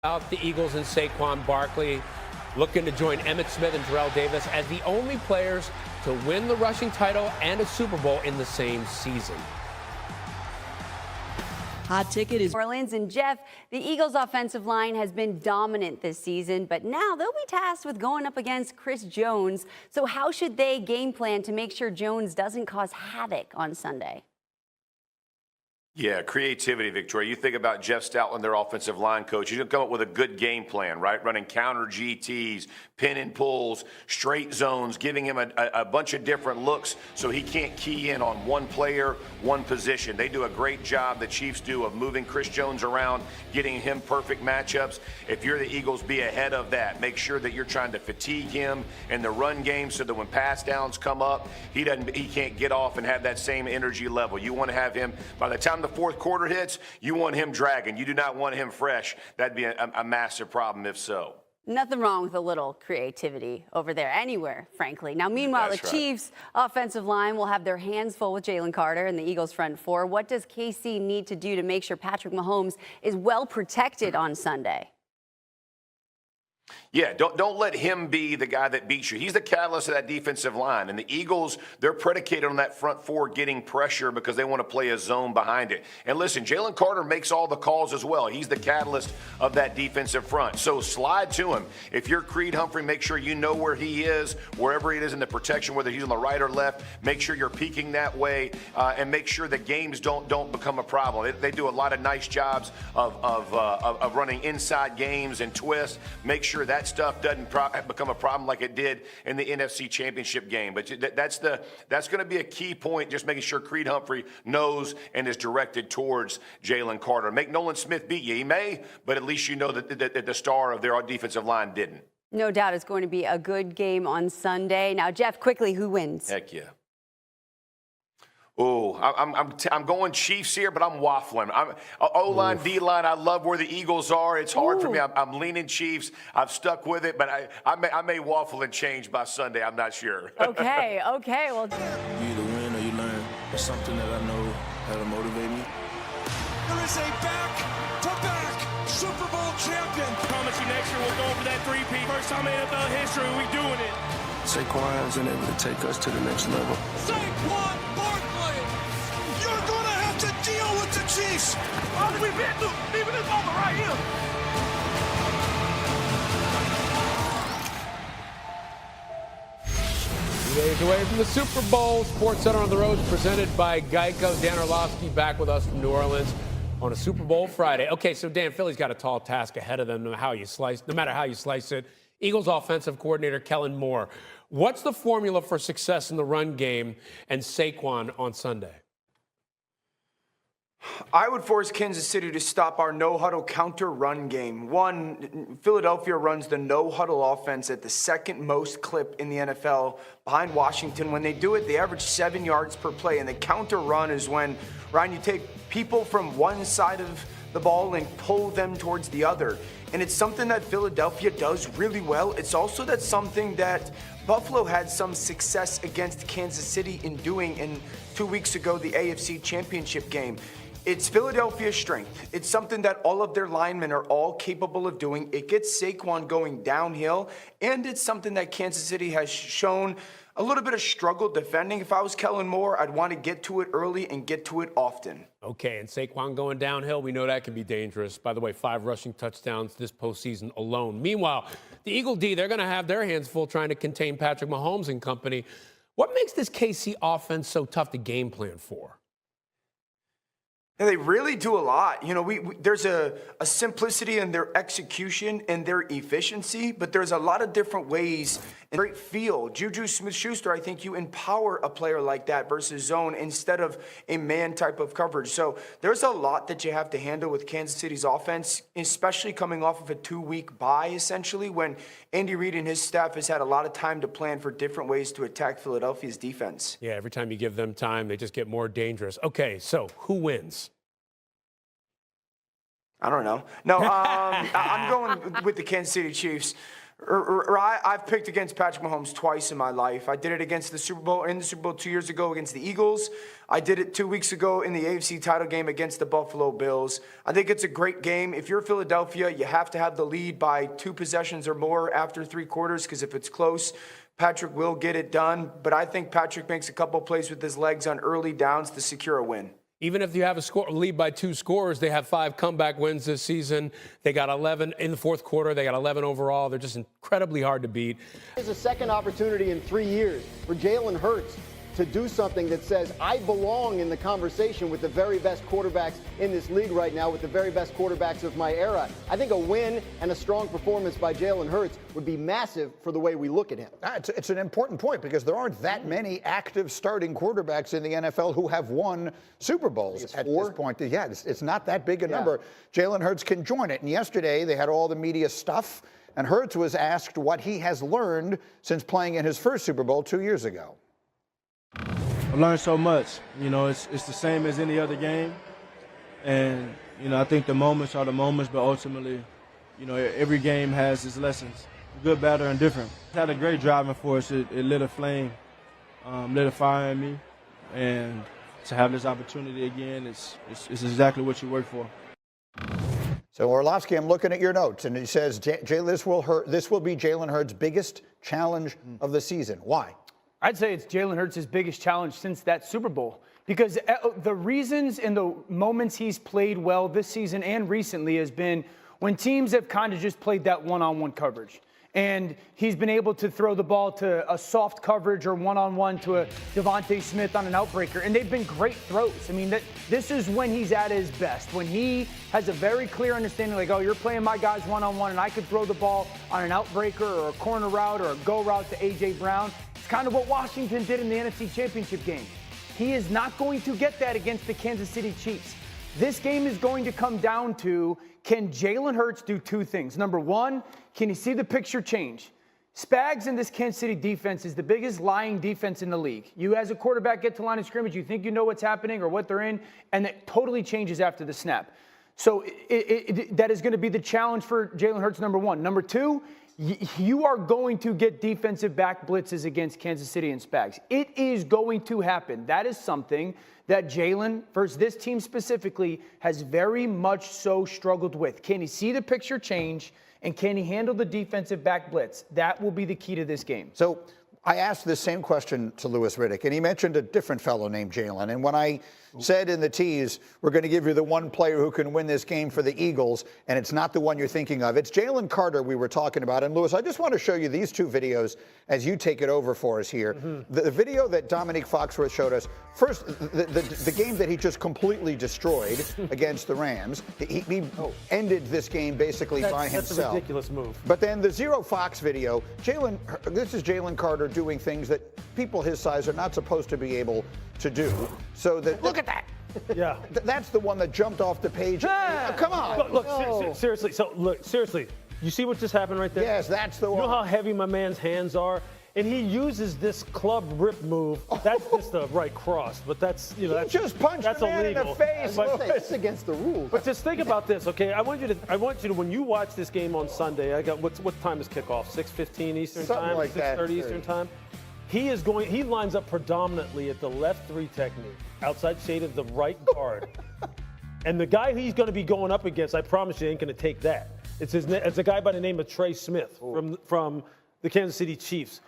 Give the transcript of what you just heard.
Out the Eagles and Saquon Barkley looking to join Emmitt Smith and Terrell Davis as the only players to win the rushing title and a Super Bowl in the same season. Hot ticket is Orleans. And Jeff, the Eagles offensive line has been dominant this season, but now they'll be tasked with going up against Chris Jones. So how should they game plan to make sure Jones doesn't cause havoc on Sunday? Yeah, creativity, Victoria. You think about Jeff Stoutland, their offensive line coach. He's going to come up with a good game plan, right? Running counter GTs, pin and pulls, straight zones, giving him a bunch of different looks so he can't key in on one player, one position. They do a great job, the Chiefs do, of moving Chris Jones around, getting him perfect matchups. If you're the Eagles, be ahead of that. Make sure that you're trying to fatigue him in the run game so that when pass downs come up, he can't get off and have that same energy level. You want to have him, by the time the fourth quarter hits, you want him dragging. You do not want him fresh. That'd be a massive problem if so. Nothing wrong with a little creativity over there anywhere, frankly. Now, meanwhile, That's the right. Chiefs' offensive line will have their hands full with Jaylen Carter and the Eagles' front four. What does KC need to do to make sure Patrick Mahomes is well protected on Sunday? Yeah, don't let him be the guy that beats you. He's the catalyst of that defensive line. And the Eagles, they're predicated on that front four getting pressure because they want to play a zone behind it. And listen, Jaylen Carter makes all the calls as well. He's the catalyst of that defensive front. So slide to him. If you're Creed Humphrey, make sure you know where he is, wherever it is in the protection, whether he's on the right or left. Make sure you're peeking that way and make sure the games don't become a problem. They do a lot of nice jobs of running inside games and twists. Make sure that stuff doesn't become a problem like it did in the NFC Championship game. But that's going to be a key point, just making sure Creed Humphrey knows and is directed towards Jaylen Carter. Make Nolan Smith beat you. He may, but at least you know that the star of their defensive line didn't. No doubt it's going to be a good game on Sunday. Now, Jeff, quickly, who wins? Heck yeah. Oh, I'm going Chiefs here, but I'm waffling. O-line, D-line, I love where the Eagles are. It's hard for me. I'm leaning Chiefs. I've stuck with it, but I may waffle and change by Sunday. I'm not sure. Okay. Well, You either win or you learn. It's something that I know how to motivate me. There is a back-to-back Super Bowl champion. I promise you next year we'll go for that three-peat. First time in NFL history we doing it. Saquon isn't able to take us to the next level. Saquon Barkley, you're going to have to deal with the Chiefs. All we've been through, even this moment right here. Days away from the Super Bowl. Sports Center on the Road is presented by Geico. Dan Orlovsky back with us from New Orleans on a Super Bowl Friday. Okay, so Dan, Philly's got a tall task ahead of them no matter how you slice it. Eagles offensive coordinator Kellen Moore. What's the formula for success in the run game and Saquon on Sunday? I would force Kansas City to stop our no-huddle counter run game. One, Philadelphia runs the no-huddle offense at the second most clip in the NFL behind Washington. When they do it, they average 7 yards per play. And the counter run is when, Ryan, you take people from one side of the ball and pull them towards the other. And it's something that Philadelphia does really well. It's also something that Buffalo had some success against Kansas City in doing in 2 weeks ago, the AFC Championship game. It's Philadelphia's strength. It's something that all of their linemen are all capable of doing. It gets Saquon going downhill, and it's something that Kansas City has shown a little bit of struggle defending. If I was Kellen Moore, I'd want to get to it early and get to it often. Okay, and Saquon going downhill, we know that can be dangerous. By the way, 5 rushing touchdowns this postseason alone. Meanwhile, the Eagle D, they're going to have their hands full trying to contain Patrick Mahomes and company. What makes this KC offense so tough to game plan for? Yeah, they really do a lot. You know, there's a simplicity in their execution and their efficiency, but there's a lot of different ways and great feel. Juju Smith-Schuster, I think you empower a player like that versus zone instead of a man type of coverage. So there's a lot that you have to handle with Kansas City's offense, especially coming off of a 2-week bye, essentially, when Andy Reid and his staff has had a lot of time to plan for different ways to attack Philadelphia's defense. Yeah, every time you give them time, they just get more dangerous. Okay, so who wins? I don't know. No, I'm going with the Kansas City Chiefs. I've picked against Patrick Mahomes twice in my life. I did it against the Super Bowl 2 years ago against the Eagles. I did it 2 weeks ago in the AFC title game against the Buffalo Bills. I think it's a great game. If you're Philadelphia, you have to have the lead by 2 possessions or more after 3 quarters, because if it's close, Patrick will get it done. But I think Patrick makes a couple plays with his legs on early downs to secure a win. Even if you have a lead by 2 scores, they have 5 comeback wins this season. They got 11 in the fourth quarter. They got 11 overall. They're just incredibly hard to beat. It's a second opportunity in 3 years for Jalen Hurts to do something that says, I belong in the conversation with the very best quarterbacks in this league right now, with the very best quarterbacks of my era. I think a win and a strong performance by Jalen Hurts would be massive for the way we look at him. It's an important point, because there aren't that many active starting quarterbacks in the NFL who have won Super Bowls at this point. Yeah, it's not that big a number. Jalen Hurts can join it. And yesterday they had all the media stuff, and Hurts was asked what he has learned since playing in his first Super Bowl 2 years ago. I've learned so much. You know, it's the same as any other game. And, you know, I think the moments are the moments, but ultimately, you know, every game has its lessons, good, bad, or indifferent. It had a great driving force. It lit a flame, lit a fire in me. And to have this opportunity again, it's exactly what you work for. So, Orlovsky, I'm looking at your notes, and he says this will be Jalen Hurts' biggest challenge of the season. Why? I'd say it's Jalen Hurts' biggest challenge since that Super Bowl, because the reasons and the moments he's played well this season and recently has been when teams have kind of just played that one-on-one coverage. And he's been able to throw the ball to a soft coverage or one-on-one to a Devontae Smith on an outbreaker, and they've been great throws. I mean, this is when he's at his best, when he has a very clear understanding, like, oh, you're playing my guys one-on-one, and I could throw the ball on an outbreaker or a corner route or a go route to A.J. Brown. It's kind of what Washington did in the NFC Championship game. He is not going to get that against the Kansas City Chiefs. This game is going to come down to, can Jalen Hurts do 2 things? Number 1, can you see the picture change? Spags in this Kansas City defense is the biggest lying defense in the league. You, as a quarterback, get to line of scrimmage, you think you know what's happening or what they're in, and it totally changes after the snap. So that is going to be the challenge for Jalen Hurts, number 1. Number 2, you are going to get defensive back blitzes against Kansas City and Spags. It is going to happen. That is something that Jalen, versus this team specifically, has very much so struggled with. Can he see the picture change, and can he handle the defensive back blitz? That will be the key to this game. So I asked the same question to Louis Riddick, and he mentioned a different fellow named Jalen. And when I said in the tease, we're going to give you the one player who can win this game for the Eagles, and it's not the one you're thinking of, it's Jaylen Carter we were talking about. And Louis, I just want to show you these 2 videos as you take it over for us here. The video that Dominique Foxworth showed us, first, the game that he just completely destroyed against the Rams. He ended this game basically by himself. That's a ridiculous move. But then the Zero Fox video, this is Jaylen Carter doing things that people his size are not supposed to be able to do. So look at that. Yeah. That's the one that jumped off the page. Come on. Look, seriously. So, look, seriously. You see what just happened right there? Yes, that's the one. You know how heavy my man's hands are? And he uses this club rip move. That's just the right cross, but that's, you know, that's just punched that's the man illegal. in the face. It's against the rules. But just think about this, okay? I want you to, when you watch this game on Sunday, what time is kickoff? 6:15 Eastern time, like 6:30 Eastern time. He lines up predominantly at the left 3 technique, outside shade of the right guard. And the guy he's going to be going up against, I promise you, ain't going to take that. It's a guy by the name of Trey Smith from the Kansas City Chiefs,